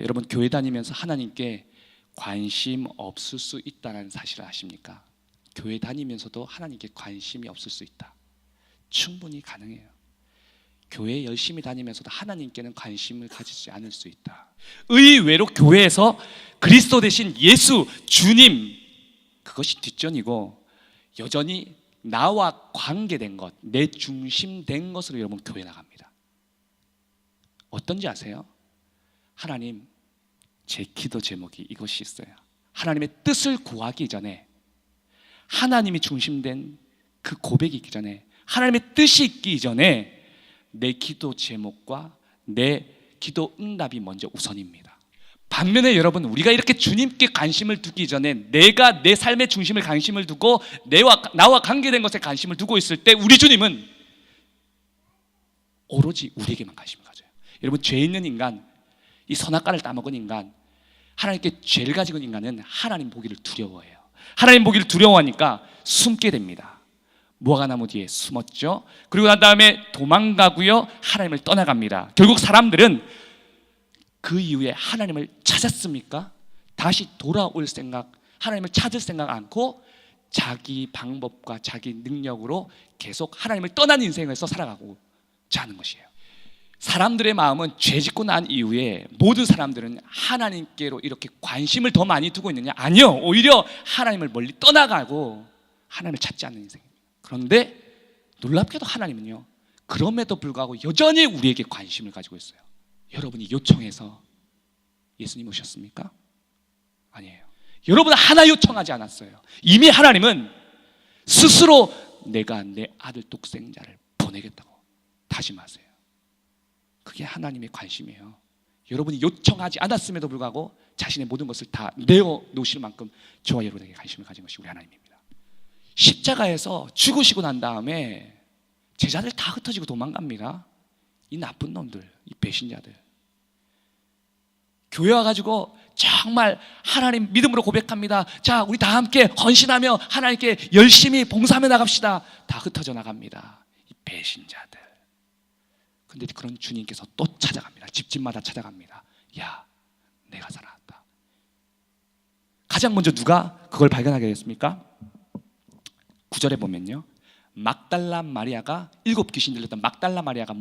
여러분 교회 다니면서 하나님께 관심 없을 수 있다는 사실을 아십니까? 교회 다니면서도 하나님께 관심이 없을 수 있다. 충분히 가능해요. 교회 열심히 다니면서도 하나님께는 관심을 가지지 않을 수 있다. 의외로 교회에서 그리스도 대신 예수, 주님, 그것이 뒷전이고 여전히 나와 관계된 것, 내 중심된 것으로 여러분 교회 나갑니다. 어떤지 아세요? 하나님, 제 기도 제목이 이것이 있어요. 하나님의 뜻을 구하기 전에, 하나님이 중심된 그 고백이 있기 전에, 하나님의 뜻이 있기 전에 내 기도 제목과 내 기도 응답이 먼저 우선입니다. 반면에 여러분, 우리가 이렇게 주님께 관심을 두기 전에 내가 내 삶의 중심을 관심을 두고 나와 관계된 것에 관심을 두고 있을 때 우리 주님은 오로지 우리에게만 관심을 가져요. 여러분, 죄 있는 인간, 이 선악과를 따먹은 인간, 하나님께 죄를 가지고 있는 인간은 하나님 보기를 두려워해요. 하나님 보기를 두려워하니까 숨게 됩니다. 무화과 나무 뒤에 숨었죠. 그리고 난 다음에 도망가고요, 하나님을 떠나갑니다. 결국 사람들은 그 이후에 하나님을 찾았습니까? 다시 돌아올 생각, 하나님을 찾을 생각 않고 자기 방법과 자기 능력으로 계속 하나님을 떠난 인생에서 살아가고자 하는 것이에요. 사람들의 마음은 죄 짓고 난 이후에 모든 사람들은 하나님께로 이렇게 관심을 더 많이 두고 있느냐? 아니요, 오히려 하나님을 멀리 떠나가고 하나님을 찾지 않는 인생입니다. 그런데 놀랍게도 하나님은요, 그럼에도 불구하고 여전히 우리에게 관심을 가지고 있어요. 여러분이 요청해서 예수님 오셨습니까? 아니에요. 여러분은 하나 요청하지 않았어요. 이미 하나님은 스스로 내가 내 아들 독생자를 보내겠다고 다짐하세요. 그게 하나님의 관심이에요. 여러분이 요청하지 않았음에도 불구하고 자신의 모든 것을 다 내어놓으실 만큼 저와 여러분에게 관심을 가진 것이 우리 하나님입니다. 십자가에서 죽으시고 난 다음에 제자들 다 흩어지고 도망갑니다. 이 나쁜 놈들, 이 배신자들. 교회 와가지고 정말 하나님 믿음으로 고백합니다. 자, 우리 다 함께 헌신하며 하나님께 열심히 봉사하며 나갑시다. 다 흩어져 나갑니다. 이 배신자들. 근데 그런 주님께서 또 찾아갑니다. 집집마다 찾아갑니다. 야, 내가 살아났다. 가장 먼저 누가 그걸 발견하게 됐습니까? 9절에 보면요, 막달라 마리아가, 7 귀신 들렸던 막달라 마리아가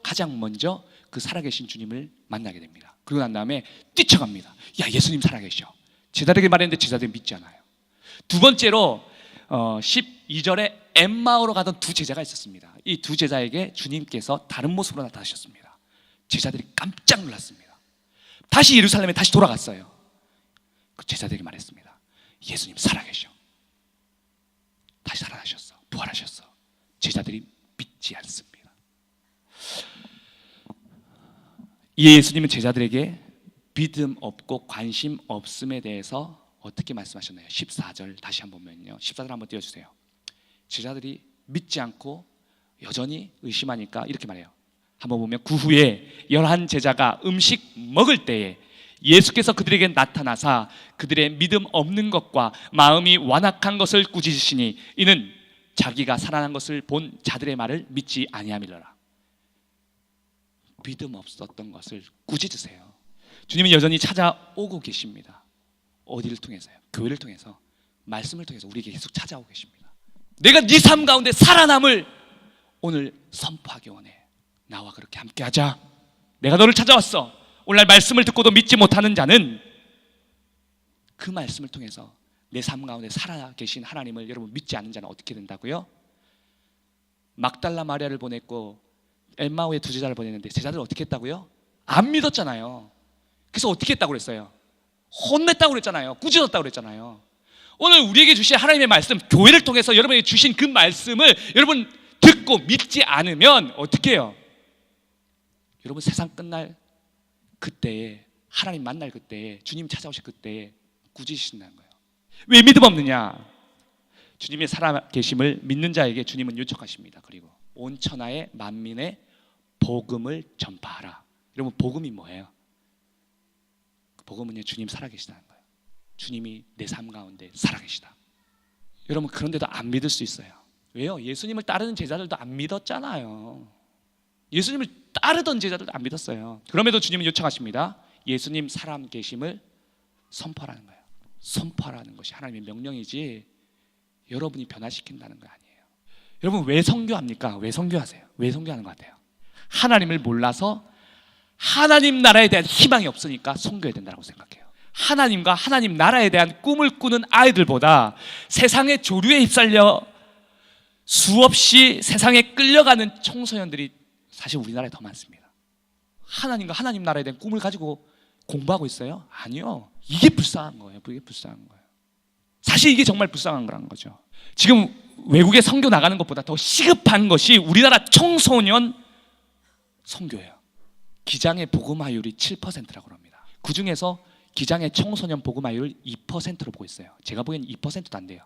가장 먼저 그 살아계신 주님을 만나게 됩니다. 그리고 난 다음에 뛰쳐갑니다. 야, 예수님 살아계셔. 제자들에게 말했는데 제자들이 믿지 않아요. 두 번째로 12절에 엠마오로 가던 두 제자가 있었습니다. 이 두 제자에게 주님께서 다른 모습으로 나타나셨습니다. 제자들이 깜짝 놀랐습니다. 다시 예루살렘에 다시 돌아갔어요. 그 제자들에게 말했습니다. 예수님 살아계셔. 다시 살아나셨어. 부활하셨어. 제자들이 믿지 않습니다. 이에 예수님은 제자들에게 믿음 없고 관심 없음에 대해서 어떻게 말씀하셨나요? 14절 다시 한번 보면요, 14절 한번 띄워주세요. 제자들이 믿지 않고 여전히 의심하니까 이렇게 말해요. 한번 보면, 그 후에 11 제자가 음식 먹을 때에 예수께서 그들에게 나타나사 그들의 믿음 없는 것과 마음이 완악한 것을 꾸짖으시니 이는 자기가 살아난 것을 본 자들의 말을 믿지 아니함이로라. 믿음 없었던 것을 꾸짖으세요. 주님은 여전히 찾아오고 계십니다. 어디를 통해서요? 교회를 통해서, 말씀을 통해서 우리에게 계속 찾아오고 계십니다. 내가 네 삶 가운데 살아남을 오늘 선포하기 원해. 나와 그렇게 함께하자. 내가 너를 찾아왔어. 오늘날 말씀을 듣고도 믿지 못하는 자는 그 말씀을 통해서 내 삶 가운데 살아계신 하나님을 여러분 믿지 않는 자는 어떻게 된다고요? 막달라 마리아를 보냈고 엠마오의 두 제자를 보냈는데 제자들 어떻게 했다고요? 안 믿었잖아요. 그래서 어떻게 했다고 그랬어요? 혼냈다고 그랬잖아요. 꾸짖었다고 그랬잖아요. 오늘 우리에게 주신 하나님의 말씀, 교회를 통해서 여러분에게 주신 그 말씀을 여러분 듣고 믿지 않으면 어떻게 해요? 여러분 세상 끝날 그때에, 하나님 만날 그때에, 주님 찾아오실 그때에 꾸짖으신다는 거예요. 왜 믿음 없느냐? 주님의 살아계심을 믿는 자에게 주님은 요청하십니다. 그리고 온 천하의 만민의 복음을 전파하라. 여러분, 복음이 뭐예요? 그 복음은요, 주님 살아계시다는 거예요. 주님이 내 삶 가운데 살아계시다. 여러분, 그런데도 안 믿을 수 있어요. 왜요? 예수님을 따르는 제자들도 안 믿었잖아요. 예수님을 따르던 제자들도 안 믿었어요. 그럼에도 주님은 요청하십니다. 예수님 살아 계심을 선포하라는 거예요. 선포하라는 것이 하나님의 명령이지 여러분이 변화시킨다는 거 아니에요. 여러분 왜 선교합니까? 왜 선교하세요? 왜 선교하는 것 같아요? 하나님을 몰라서 하나님 나라에 대한 희망이 없으니까 선교해야 된다고 생각해요. 하나님과 하나님 나라에 대한 꿈을 꾸는 아이들보다 세상의 조류에 휩쓸려 수없이 세상에 끌려가는 청소년들이 사실 우리나라에 더 많습니다. 하나님과 하나님 나라에 대한 꿈을 가지고 공부하고 있어요? 아니요. 이게 불쌍한 거예요. 이게 불쌍한 거예요. 사실 이게 정말 불쌍한 거라는 거죠. 지금 외국에 선교 나가는 것보다 더 시급한 것이 우리나라 청소년 선교예요. 기장의 복음화율이 7%라고 합니다. 그 중에서 기장의 청소년 복음화율 2%로 보고 있어요. 제가 보기엔 2%도 안 돼요.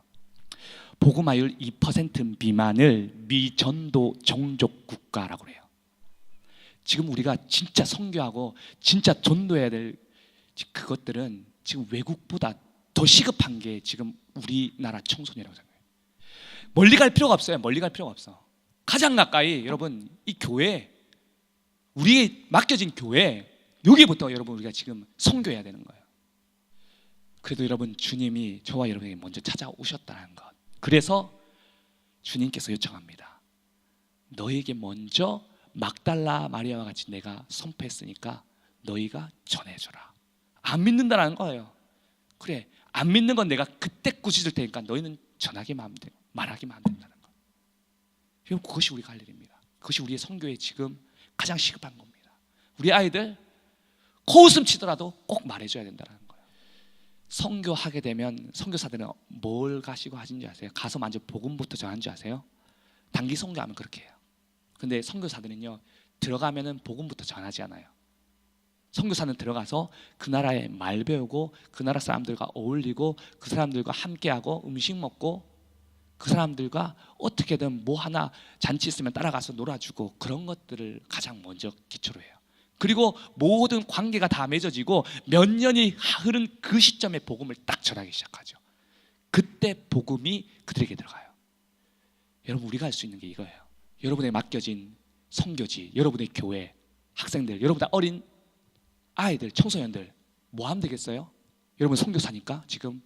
복음화율 2% 미만을 미전도 종족 국가라고 해요. 지금 우리가 진짜 선교하고 진짜 전도해야 될 그것들은 지금 외국보다 더 시급한 게 지금 우리나라 청소년이라고 생각해요. 멀리 갈 필요가 없어요. 멀리 갈 필요가 없어. 가장 가까이 여러분 이 교회, 우리에 맡겨진 교회, 여기부터 여러분 우리가 지금 선교해야 되는 거예요. 그래도 여러분 주님이 저와 여러분에게 먼저 찾아오셨다는 것. 그래서 주님께서 요청합니다. 너에게 먼저 막달라 마리아와 같이 내가 선포했으니까 너희가 전해줘라. 안 믿는다는 거예요. 그래, 안 믿는 건 내가 그때 꾸짖을 테니까 너희는 전하기만 하면 돼, 말하기만 하면 된다는 거. 여러분 그것이 우리가 할 일입니다. 그것이 우리의 선교에 지금 가장 시급한 겁니다. 우리 아이들 코웃음 치더라도 꼭 말해줘야 된다는 거예요. 선교하게 되면 선교사들은 뭘 가시고 하신지 아세요? 가서 먼저 복음부터 전하는 줄 아세요? 단기 선교하면 그렇게 해요. 근데 선교사들은요, 들어가면은 복음부터 전하지 않아요. 선교사는 들어가서 그 나라의 말 배우고 그 나라 사람들과 어울리고 그 사람들과 함께하고 음식 먹고 그 사람들과 어떻게든 뭐 하나 잔치 있으면 따라가서 놀아주고 그런 것들을 가장 먼저 기초로 해요. 그리고 모든 관계가 다 맺어지고 몇 년이 흐른 그 시점에 복음을 딱 전하기 시작하죠. 그때 복음이 그들에게 들어가요. 여러분 우리가 할 수 있는 게 이거예요. 여러분의 맡겨진 선교지, 여러분의 교회, 학생들, 여러분들 어린 아이들, 청소년들 뭐 하면 되겠어요? 여러분 선교사니까 지금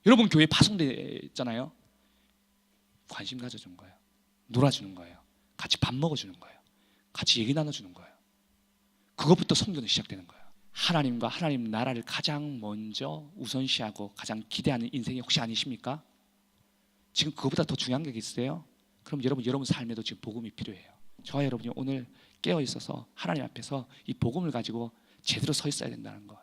여러분 교회 파송됐잖아요. 관심 가져주는 거예요. 놀아주는 거예요. 같이 밥 먹어주는 거예요. 같이 얘기 나눠주는 거예요. 그것부터 선교는 시작되는 거예요. 하나님과 하나님 나라를 가장 먼저 우선시하고 가장 기대하는 인생이 혹시 아니십니까? 지금 그것보다 더 중요한 게 있으세요? 그럼 여러분 삶에도 지금 복음이 필요해요. 저와 여러분이 오늘 깨어 있어서 하나님 앞에서 이 복음을 가지고 제대로 서 있어야 된다는 것.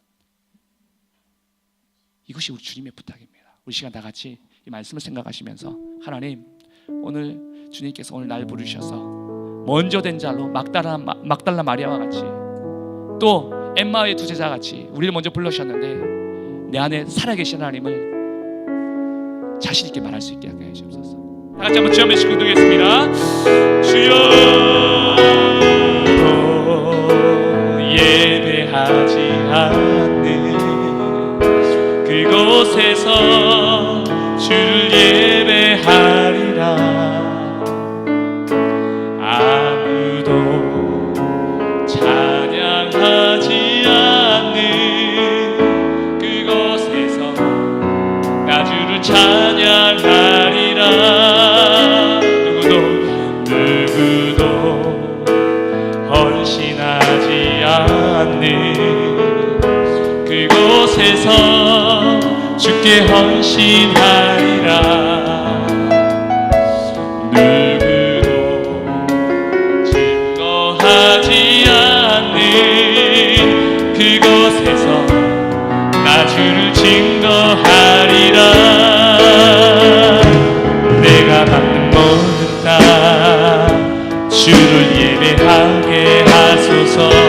이것이 우리 주님의 부탁입니다. 우리 시간 다 같이 이 말씀을 생각하시면서 하나님, 오늘 주님께서 오늘 날 부르셔서 먼저 된 자로 막달라 마리아와 같이 또 엠마의 두 제자 같이 우리를 먼저 불러주셨는데 내 안에 살아계신 하나님을 자신 있게 말할 수 있게 하게 해주옵소서. 다 같이 한번 주여 한번 기도하겠습니다. 주여 예배하지 않는 그곳에서 주를 예배하리라. 아무도 찬양하지 않는 그곳에서 나 주를 찬양하리라. 누구도 헌신하지 않는 그곳에서 주께 헌신하리라. 누구도 증거하지 않는 그곳에서 나 주를 증거하리라. 내가 받는 모든 땅 주를 예배하게 하소서.